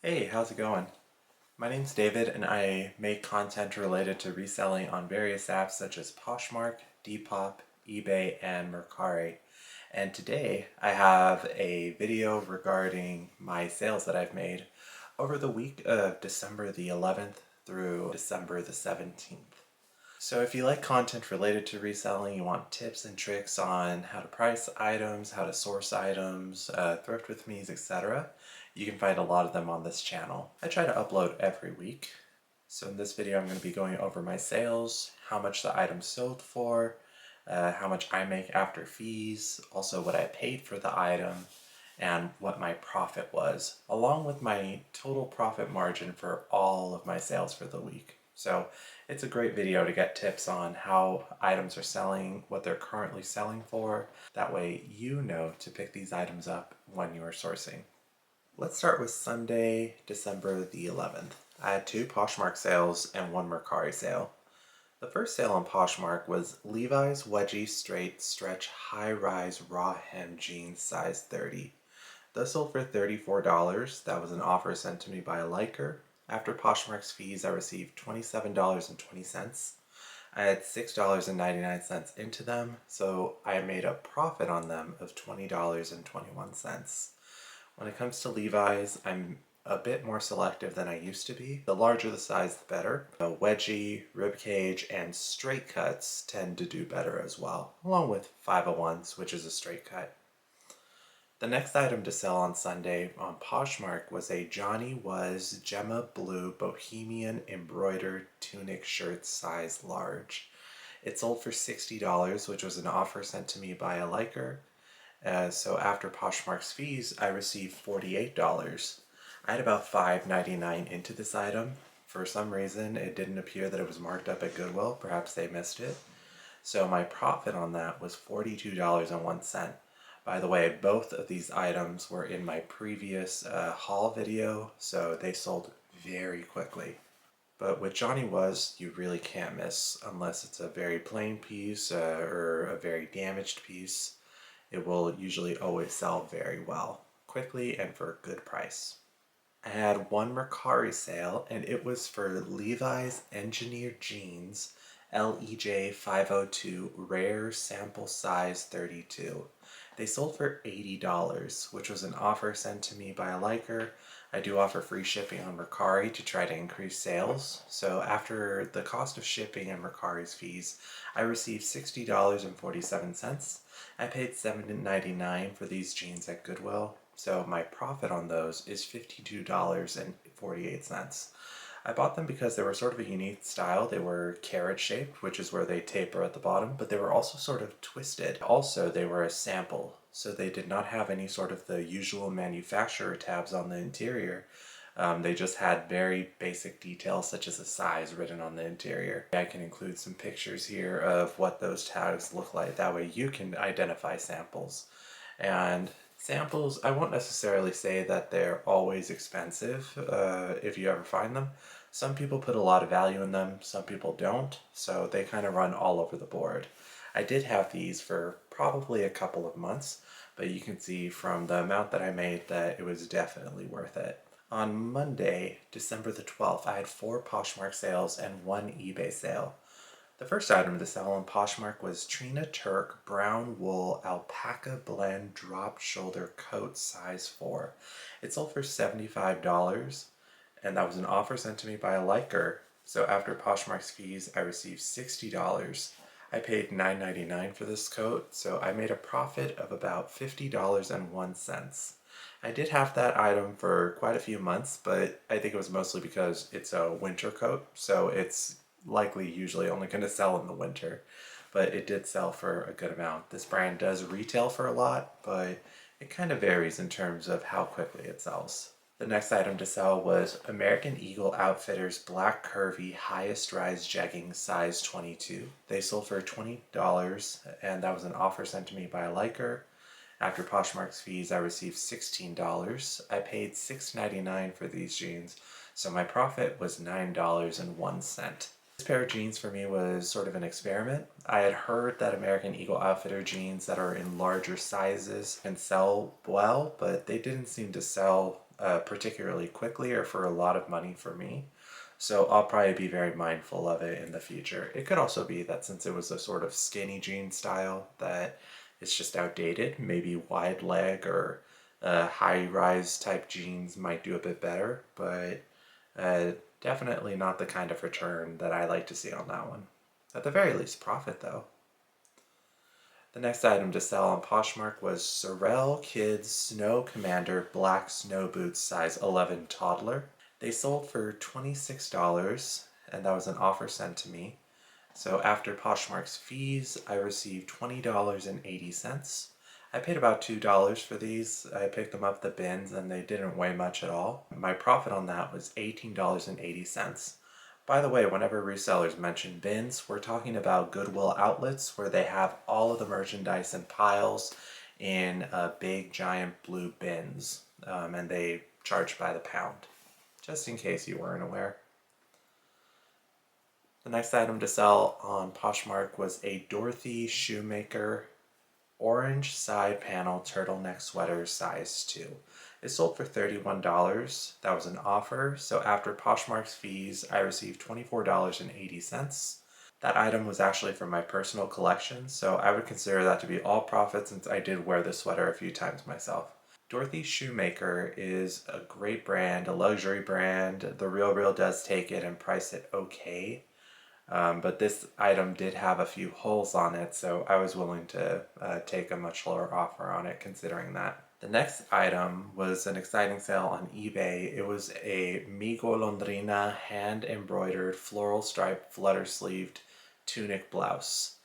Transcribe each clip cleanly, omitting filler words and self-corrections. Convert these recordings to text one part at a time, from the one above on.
Hey, how's it going? My name's David and I make content related to reselling on various apps such as Poshmark, Depop, eBay, and Mercari. And today I have a video regarding my sales that I've made over the week of December the 11th through December the 17th. So if you like content related to reselling, you want tips and tricks on how to price items, how to source items, thrift with me's, etc., you can find a lot of them on this channel. I try to upload every week. So in this video I'm going to be going over my sales, how much the item sold for, how much I make after fees, also what I paid for the item, and what my profit was, along with my total profit margin for all of my sales for the week. So it's a great video to get tips on how items are selling, what they're currently selling for. That way you know to pick these items up when you are sourcing. Let's start with Sunday, December the 11th. I had 2 Poshmark sales and 1 Mercari sale. The first sale on Poshmark was Levi's Wedgie Straight Stretch High Rise Raw Hem Jeans size 30. Those sold for $34. That was an offer sent to me by a liker. After Poshmark's fees, I received $27.20. I had $6.99 into them, so I made a profit on them of $20.21. When it comes to Levi's, I'm a bit more selective than I used to be. The larger the size, the better. The wedgie, ribcage, and straight cuts tend to do better as well, along with 501s, which is a straight cut. The next item to sell on Sunday on Poshmark was a Johnny Was Gemma Blue Bohemian Embroidered Tunic Shirt size large. It sold for $60, which was an offer sent to me by a liker. So after Poshmark's fees, I received $48. I had about $5.99 into this item. For some reason, it didn't appear that it was marked up at Goodwill. Perhaps they missed it. So my profit on that was $42.01. By the way, both of these items were in my previous haul video, so they sold very quickly. But with Johnny Was, you really can't miss unless it's a very plain piece or a very damaged piece. It will usually always sell very well, quickly and for a good price. I had 1 Mercari sale, and it was for Levi's Engineered Jeans LEJ 502 Rare Sample Size 32. They sold for $80, which was an offer sent to me by a liker. I do offer free shipping on Mercari to try to increase sales. So after the cost of shipping and Mercari's fees, I received $60.47. I paid $7.99 for these jeans at Goodwill. So my profit on those is $52.48. I bought them because they were sort of a unique style. They were carrot shaped, which is where they taper at the bottom, but they were also sort of twisted. Also, they were a sample, so they did not have any sort of the usual manufacturer tabs on the interior. They just had very basic details such as a size written on the interior. I can include some pictures here of what those tags look like. That way you can identify samples. And samples, I won't necessarily say that they're always expensive if you ever find them. Some people put a lot of value in them, some people don't, so they kind of run all over the board. I did have these for probably a couple of months, but you can see from the amount that I made that it was definitely worth it. On Monday, December the 12th, I had 4 Poshmark sales and 1 eBay sale. The first item to sell on Poshmark was Trina Turk Brown Wool Alpaca Blend Drop Shoulder Coat size 4. It sold for $75, and that was an offer sent to me by a liker. So after Poshmark's fees, I received $60. I paid $9.99 for this coat, so I made a profit of about $50.01. I did have that item for quite a few months, but I think it was mostly because it's a winter coat, so it's likely usually only going to sell in the winter, but it did sell for a good amount. This brand does retail for a lot, but it kind of varies in terms of how quickly it sells. The next item to sell was American Eagle Outfitters Black Curvy Highest Rise Jeggings size 22. They sold for $20, and that was an offer sent to me by a liker. After Poshmark's fees, I received $16. I paid $6.99 for these jeans, so my profit was $9.01. This pair of jeans for me was sort of an experiment. I had heard that American Eagle Outfitter jeans that are in larger sizes can sell well, but they didn't seem to sell particularly quickly or for a lot of money for me. So I'll probably be very mindful of it in the future. It could also be that since it was a sort of skinny jean style that it's just outdated. Maybe wide leg or high rise type jeans might do a bit better, but definitely not the kind of return that I like to see on that one. At the very least, profit though. The next item to sell on Poshmark was Sorel Kids Snow Commander Black Snow Boots size 11 toddler. They sold for $26, and that was an offer sent to me. So after Poshmark's fees, I received $20.80. I paid about $2 for these. I picked them up the bins and they didn't weigh much at all. My profit on that was $18.80. By the way, whenever resellers mention bins, we're talking about Goodwill outlets where they have all of the merchandise in piles in big giant blue bins, and they charge by the pound, just in case you weren't aware. The next item to sell on Poshmark was a Dorothy Shoemaker orange side panel turtleneck sweater size 2. It sold for $31. That was an offer, so after Poshmark's fees, I received $24.80. That item was actually from my personal collection, so I would consider that to be all profit since I did wear the sweater a few times myself. Dorothy Shoemaker is a great brand, a luxury brand. The RealReal does take it and price it okay. But this item did have a few holes on it, so I was willing to take a much lower offer on it considering that. The next item was an exciting sale on eBay. It was a Mi Golondrina hand-embroidered floral striped flutter-sleeved tunic blouse.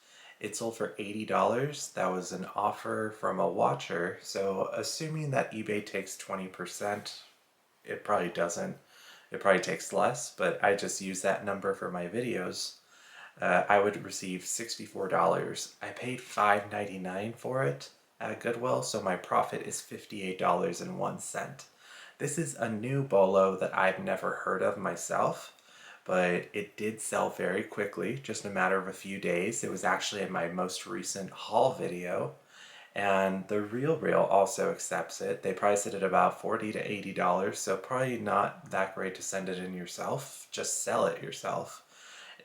It sold for $80. That was an offer from a watcher, so assuming that eBay takes 20%, it probably doesn't. It probably takes less, but I just use that number for my videos. I would receive $64. I paid $5.99 for it at Goodwill, so my profit is $58.01. This is a new bolo that I've never heard of myself, but it did sell very quickly, just a matter of a few days. It was actually in my most recent haul video. And the RealReal also accepts it. They price it at about $40 to $80, so probably not that great to send it in yourself. Just sell it yourself.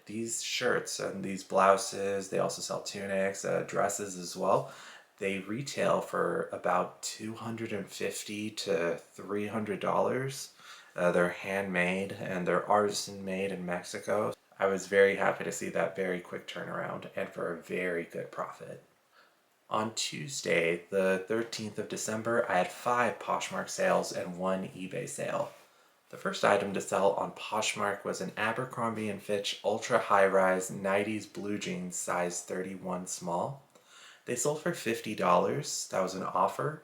These shirts and these blouses, they also sell tunics, dresses as well. They retail for about $250 to $300. They're handmade and they're artisan made in Mexico. I was very happy to see that very quick turnaround and for a very good profit. On Tuesday, the 13th of December, I had 5 Poshmark sales and 1 eBay sale. The first item to sell on Poshmark was an Abercrombie & Fitch ultra high-rise 90s blue jeans size 31 small. They sold for $50. That was an offer.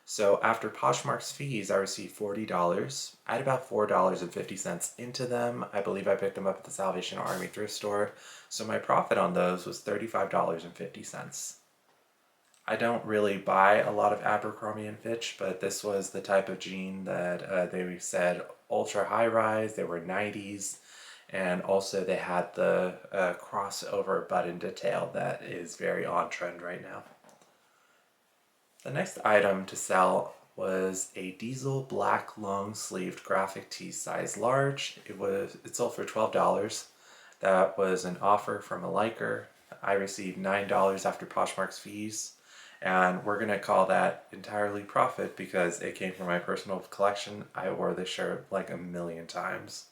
So after Poshmark's fees, I received $40. I had about $4.50 into them. I believe I picked them up at the Salvation Army thrift store. So my profit on those was $35.50. I don't really buy a lot of Abercrombie & Fitch, but this was the type of jean that they said ultra high rise, they were 90s, and also they had the crossover button detail that is very on trend right now. The next item to sell was a diesel black long sleeved graphic tee size large. It sold for $12. That was an offer from a liker. I received $9 after Poshmark's fees. And we're going to call that entirely profit because it came from my personal collection. I wore this shirt like a million times.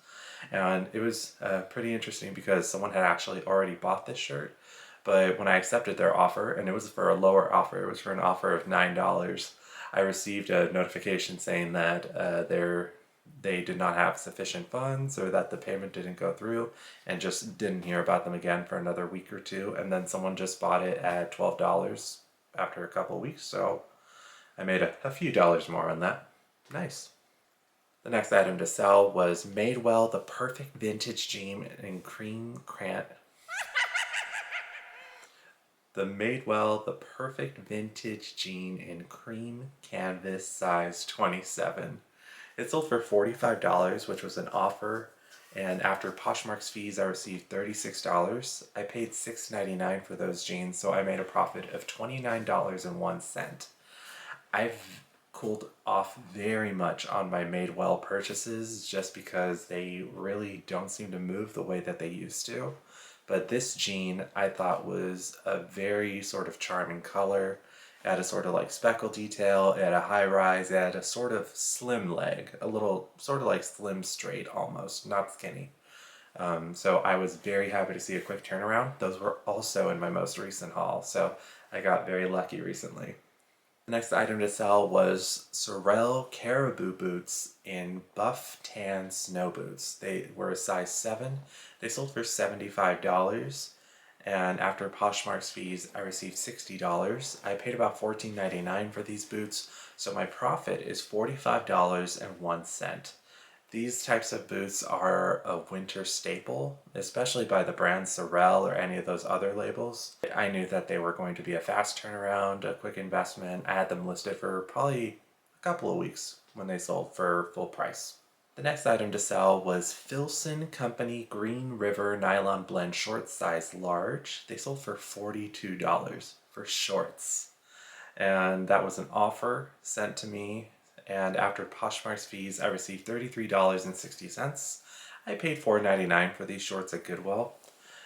And it was pretty interesting because someone had actually already bought this shirt. But when I accepted their offer, and it was for a lower offer, it was for an offer of $9, I received a notification saying that they did not have sufficient funds or that the payment didn't go through, and just didn't hear about them again for another week or two. And then someone just bought it at $12 after a couple of weeks, so I made a few dollars more on that. Nice. The next item to sell was Madewell the Perfect Vintage Jean in Cream The Madewell the Perfect Vintage Jean in Cream Canvas size 27. It sold for $45, which was an offer, and after Poshmark's fees, I received $36. I paid $6.99 for those jeans, so I made a profit of $29.01. I've cooled off very much on my Madewell purchases just because they really don't seem to move the way that they used to. But this jean I thought was a very sort of charming color. It had a sort of like speckle detail, it had a high rise, it had a sort of slim leg, a little sort of like slim straight almost, not skinny. So I was very happy to see a quick turnaround. Those were also in my most recent haul, so I got very lucky recently. The next item to sell was Sorel Caribou boots in buff tan snow boots. They were a size 7. They sold for $75. And after Poshmark's fees, I received $60. I paid about $14.99 for these boots, so my profit is $45.01. These types of boots are a winter staple, especially by the brand Sorel or any of those other labels. I knew that they were going to be a fast turnaround, a quick investment. I had them listed for probably a couple of weeks when they sold for full price. The next item to sell was Filson Company Green River Nylon Blend Short Size Large. They sold for $42 for shorts. And that was an offer sent to me, and after Poshmark's fees I received $33.60. I paid $4.99 for these shorts at Goodwill,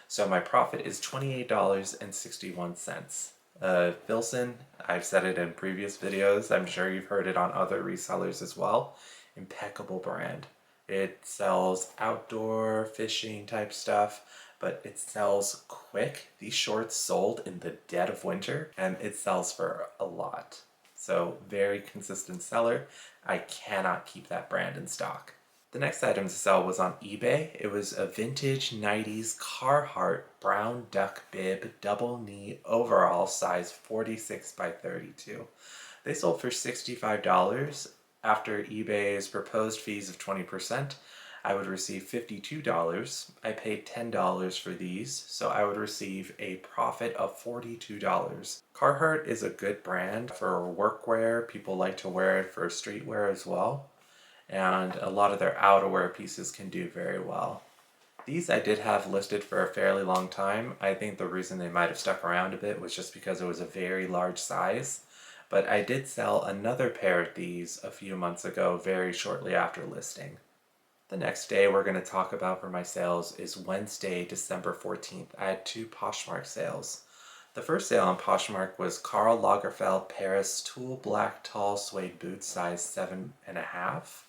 so my profit is $28.61. Filson, I've said it in previous videos, I'm sure you've heard it on other resellers as well. Impeccable brand. It sells outdoor fishing type stuff, but it sells quick. These shorts sold in the dead of winter, and it sells for a lot. So very consistent seller. I cannot keep that brand in stock. The next item to sell was on eBay. It was a vintage 90s Carhartt brown duck bib double knee overall size 46 by 32. They sold for $65. After eBay's proposed fees of 20%, I would receive $52. I paid $10 for these, so I would receive a profit of $42. Carhartt is a good brand for workwear. People like to wear it for streetwear as well, and a lot of their outerwear pieces can do very well. These I did have listed for a fairly long time. I think the reason they might have stuck around a bit was just because it was a very large size. But I did sell another pair of these a few months ago, very shortly after listing. The next day we're going to talk about for my sales is Wednesday, December 14th. I had 2 Poshmark sales. The first sale on Poshmark was Karl Lagerfeld Paris Tulle Black Tall Suede Boots size 7.5.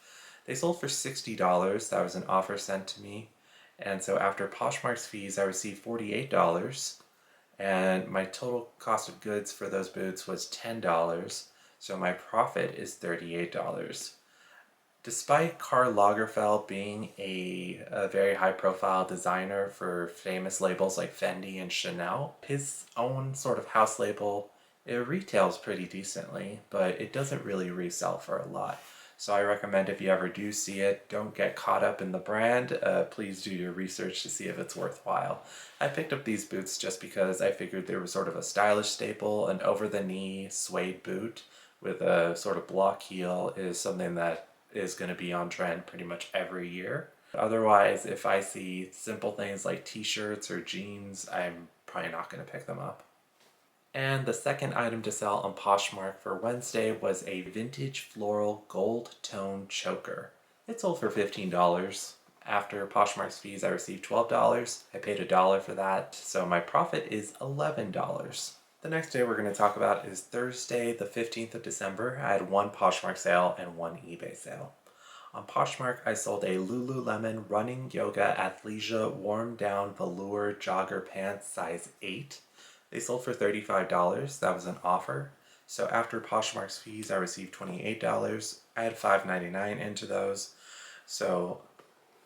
They sold for $60. That was an offer sent to me. And so after Poshmark's fees, I received $48. And my total cost of goods for those boots was $10. So my profit is $38. Despite Karl Lagerfeld being a very high-profile designer for famous labels like Fendi and Chanel, his own sort of house label, it retails pretty decently, but it doesn't really resell for a lot. So I recommend if you ever do see it, don't get caught up in the brand. Please do your research to see if it's worthwhile. I picked up these boots just because I figured they were sort of a stylish staple. An over-the-knee suede boot with a sort of block heel is something that is going to be on trend pretty much every year. Otherwise, if I see simple things like t-shirts or jeans, I'm probably not going to pick them up. And the second item to sell on Poshmark for Wednesday was a vintage floral gold tone choker. It sold for $15. After Poshmark's fees, I received $12. I paid $1 for that, so my profit is $11. The next day we're going to talk about is Thursday, the 15th of December. I had 1 Poshmark sale and 1 eBay sale. On Poshmark, I sold a Lululemon Running Yoga Athleisure Warm Down Velour Jogger Pants size 8. They sold for $35. That was an offer. So after Poshmark's fees, I received $28. I had $5.99 into those. So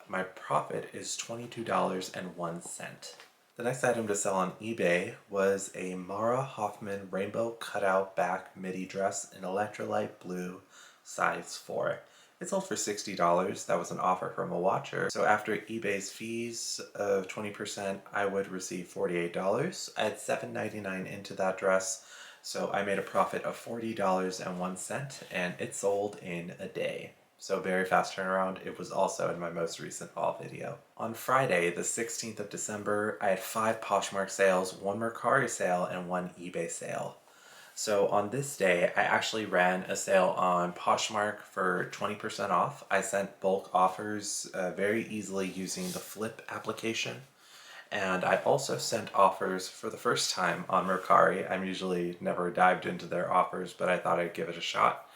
my profit is $22.01. The next item to sell on eBay was a Mara Hoffman rainbow cutout back midi dress in electrolyte blue size 4. It sold for $60. That was an offer from a watcher. So after eBay's fees of 20%, I would receive $48. I had $7.99 into that dress, so I made a profit of $40.01, and it sold in a day. So very fast turnaround. It was also in my most recent haul video. On Friday, the 16th of December, I had 5 Poshmark sales, 1 Mercari sale, and 1 eBay sale. So on this day, I actually ran a sale on Poshmark for 20% off. I sent bulk offers very easily using the FLYP application. And I also sent offers for the first time on Mercari. I'm usually never dived into their offers, but I thought I'd give it a shot.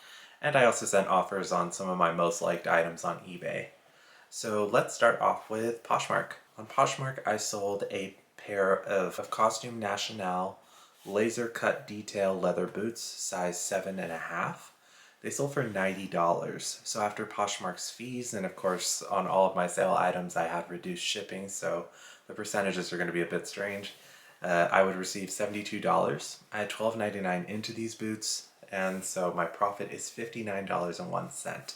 And I also sent offers on some of my most liked items on eBay. So let's start off with Poshmark. On Poshmark, I sold a pair of Costume Nationale laser cut detail leather boots, size 7.5. They sold for $90. So after Poshmark's fees, and of course on all of my sale items I have reduced shipping, so the percentages are going to be a bit strange. I would receive $72. I had $12.99 into these boots, and so my profit is $59.01.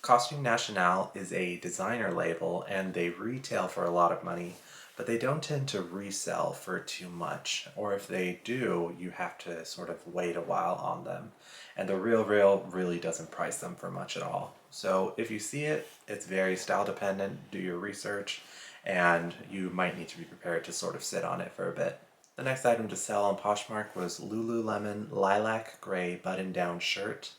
Costume Nationale is a designer label and they retail for a lot of money, but they don't tend to resell for too much. Or if they do, you have to sort of wait a while on them. And the Real really doesn't price them for much at all. So if you see it, it's very style dependent, do your research, and you might need to be prepared to sort of sit on it for a bit. The next item to sell on Poshmark was Lululemon Lilac Gray Button Down Shirt,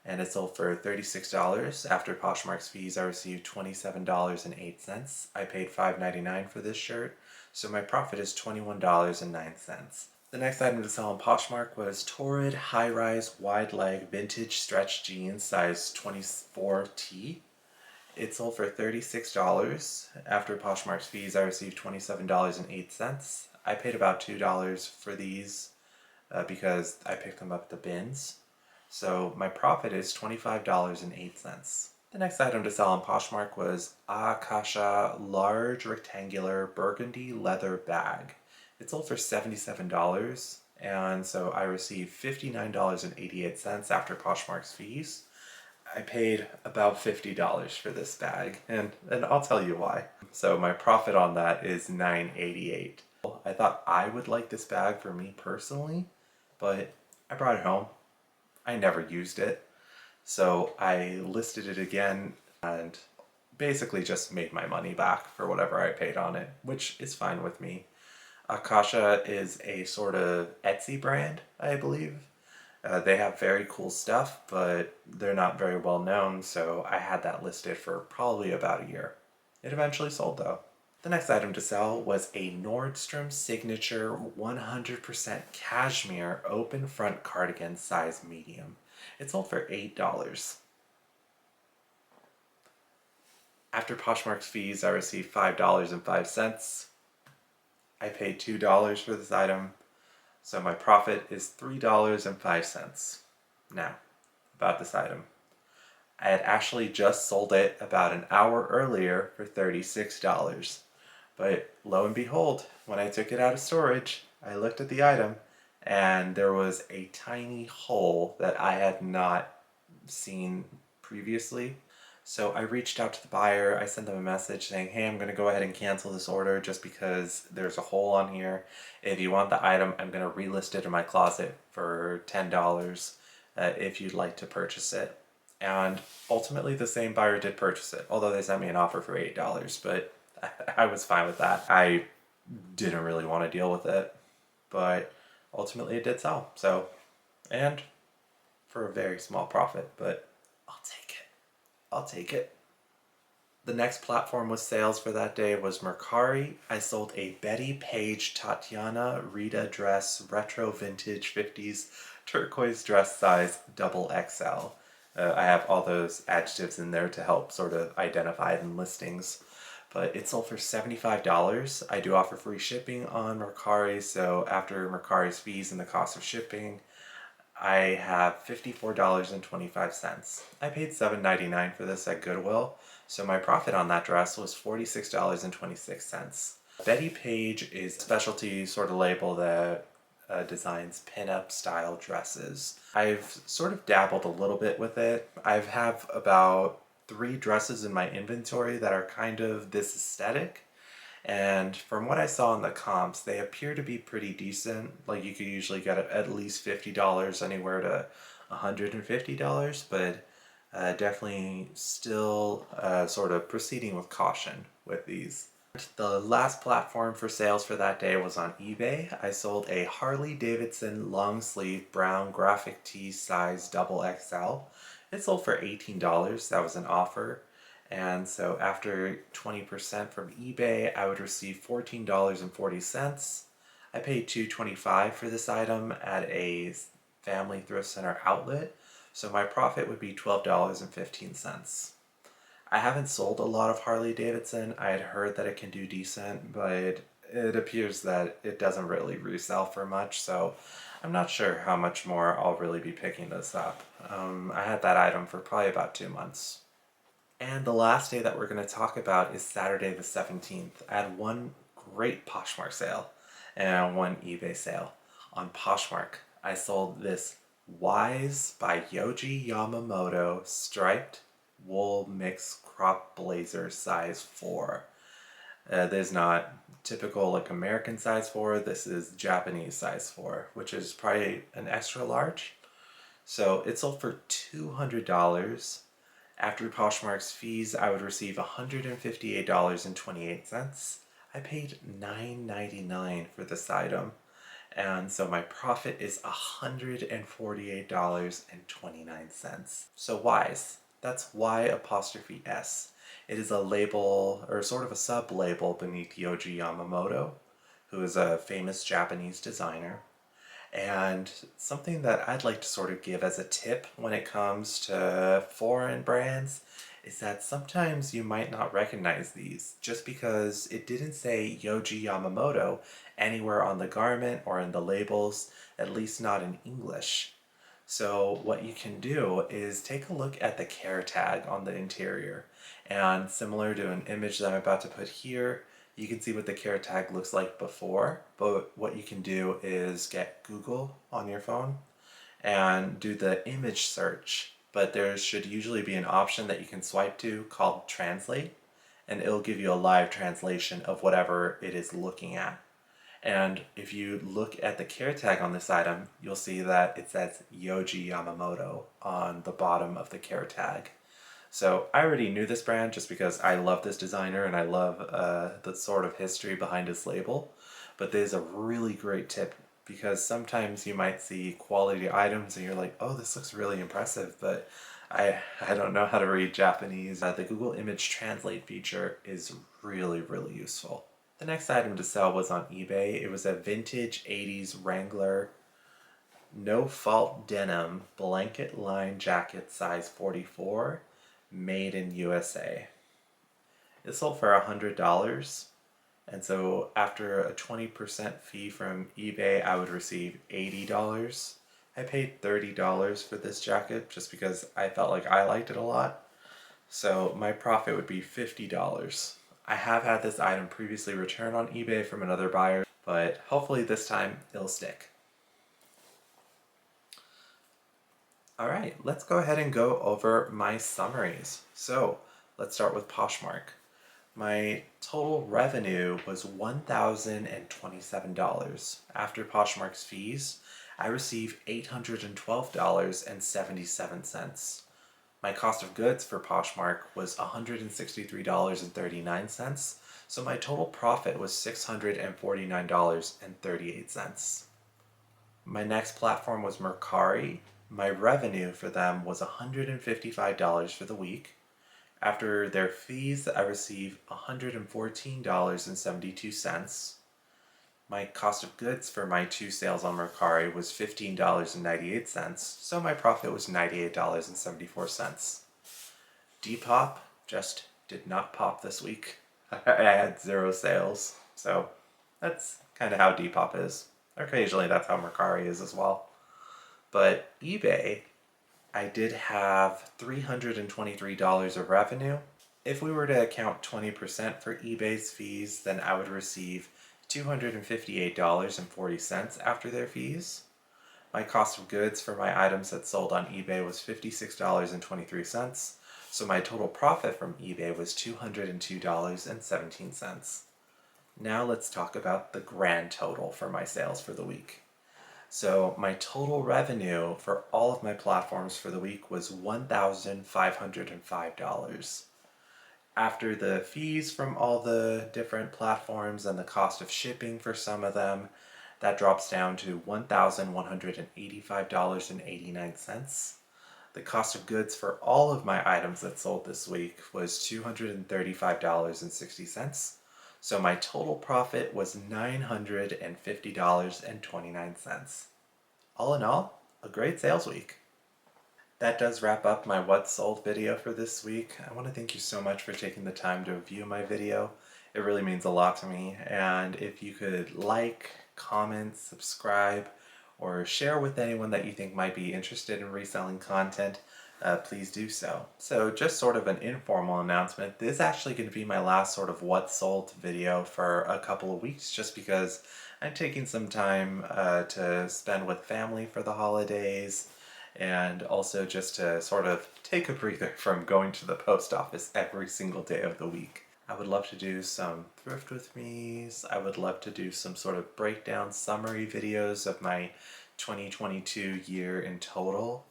and it sold for $36. After Poshmark's fees, I received $27.08. I paid $5.99 for this shirt, so my profit is $21.09. The next item to sell on Poshmark was Torrid High-Rise Wide Leg Vintage Stretch Jeans, size 24T. It sold for $36. After Poshmark's fees, I received $27.08. I paid about $2 for these because I picked them up at the bins. So my profit is $25.08. The next item to sell on Poshmark was Akasha Large Rectangular Burgundy Leather Bag. It sold for $77, and so I received $59.88 after Poshmark's fees. I paid about $50 for this bag, and I'll tell you why. So my profit on that is $9.88. I thought I would like this bag for me personally, but I brought it home. I never used it, so I listed it again and basically just made my money back for whatever I paid on it, which is fine with me. Akasha is a sort of Etsy brand, I believe. They have very cool stuff, but they're not very well known, so I had that listed for probably about a year. It eventually sold though. The next item to sell was a Nordstrom Signature 100% cashmere open front cardigan, size medium. It sold for $8. After Poshmark's fees, I received $5.05. I paid $2 for this item, so my profit is $3.05. Now, about this item. I had actually just sold it about an hour earlier for $36. But lo and behold, when I took it out of storage, I looked at the item and there was a tiny hole that I had not seen previously. So I reached out to the buyer, I sent them a message saying, hey, I'm going to go ahead and cancel this order just because there's a hole on here. If you want the item, I'm going to relist it in my closet for $10 if you'd like to purchase it. And ultimately the same buyer did purchase it, although they sent me an offer for $8, but I was fine with that. I didn't really want to deal with it, but ultimately it did sell. So, and for a very small profit, but I'll take it. I'll take it. The next platform with sales for that day was Mercari. I sold a Betty Page Tatiana Rita dress, retro vintage 50s turquoise dress, size XXL. I have all those adjectives in there to help sort of identify it in listings. But it sold for $75. I do offer free shipping on Mercari, so after Mercari's fees and the cost of shipping, I have $54.25. I paid $7.99 for this at Goodwill, so my profit on that dress was $46.26. Betty Page is a specialty sort of label that designs pin-up style dresses. I've sort of dabbled a little bit with it. I have about 3 dresses in my inventory that are kind of this aesthetic, and from what I saw in the comps, they appear to be pretty decent. Like you could usually get at least $50, anywhere to $150, but definitely still sort of proceeding with caution with these. The last platform for sales for that day was on eBay. I sold a Harley Davidson long sleeve brown graphic tee size double XL. It sold for $18. That was an offer. And so after 20% from eBay, I would receive $14.40. I paid $2.25 for this item at a family thrift center outlet. So my profit would be $12.15. I haven't sold a lot of Harley Davidson. I had heard that it can do decent, but it appears that it doesn't really resell for much, so I'm not sure how much more I'll really be picking this up. I had that item for probably about 2 months. And the last day that we're going to talk about is Saturday the 17th. I had one great Poshmark sale and one eBay sale. On Poshmark, I sold this Wise by Yoji Yamamoto striped wool mix crop blazer size 4. There's not typical like American size 4, this is Japanese size 4, which is probably an extra large. So it sold for $200. After Poshmark's fees, I would receive $158.28. I paid $9.99 for this item, and so my profit is $148.29. So Wise, that's Y apostrophe S. It is a label, or sort of a sub-label beneath Yoji Yamamoto, who is a famous Japanese designer. And something that I'd like to sort of give as a tip when it comes to foreign brands is that sometimes you might not recognize these just because it didn't say Yoji Yamamoto anywhere on the garment or in the labels, at least not in English. So what you can do is take a look at the care tag on the interior, and similar to an image that I'm about to put here, you can see what the care tag looks like before, but what you can do is get Google on your phone and do the image search, but there should usually be an option that you can swipe to called Translate, and it'll give you a live translation of whatever it is looking at. And if you look at the care tag on this item, you'll see that it says Yoji Yamamoto on the bottom of the care tag. So I already knew this brand just because I love this designer and I love the sort of history behind his label. But there's a really great tip because sometimes you might see quality items and you're like, oh, this looks really impressive, but I don't know how to read Japanese. The Google Image Translate feature is really, really useful. The next item to sell was on eBay. It was a vintage 80s Wrangler no fault denim blanket line jacket size 44, made in USA. It sold for $100, and so after a 20% fee from eBay, I would receive $80. I paid $30 for this jacket just because I felt like I liked it a lot, so my profit would be $50. I have had this item previously returned on eBay from another buyer, but hopefully this time it'll stick. Alright, let's go ahead and go over my summaries. So, let's start with Poshmark. My total revenue was $1,027. After Poshmark's fees, I received $812.77. My cost of goods for Poshmark was $163.39, so my total profit was $649.38. My next platform was Mercari. My revenue for them was $155 for the week. After their fees, I received $114.72. My cost of goods for my 2 sales on Mercari was $15.98, so my profit was $98.74. Depop just did not pop this week. I had 0 sales, so that's kind of how Depop is. Occasionally that's how Mercari is as well. But eBay, I did have $323 of revenue. If we were to account 20% for eBay's fees, then I would receive $258.40 after their fees. My cost of goods for my items that sold on eBay was $56.23, so my total profit from eBay was $202.17. Now let's talk about the grand total for my sales for the week. So my total revenue for all of my platforms for the week was $1,505. After the fees from all the different platforms and the cost of shipping for some of them, that drops down to $1,185.89. The cost of goods for all of my items that sold this week was $235.60. So my total profit was $950.29. All in all, a great sales week. That does wrap up my What Sold video for this week. I want to thank you so much for taking the time to view my video. It really means a lot to me, and if you could like, comment, subscribe, or share with anyone that you think might be interested in reselling content, please do so. So just sort of an informal announcement, this is actually going to be my last sort of What Sold video for a couple of weeks, just because I'm taking some time to spend with family for the holidays, and also just to sort of take a breather from going to the post office every single day of the week. I would love to do some thrift with me's. I would love to do some sort of breakdown summary videos of my 2022 year in total.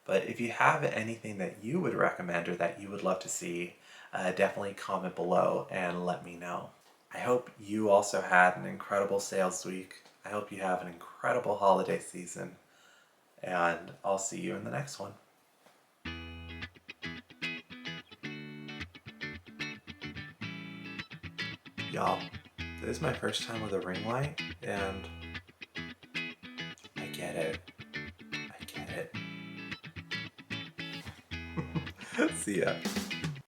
But if you have anything that you would recommend or that you would love to see, definitely comment below and let me know. I hope you also had an incredible sales week. I hope you have an incredible holiday season. And I'll see you in the next one. Y'all, this is my first time with a ring light, and I get it. I get it. See ya.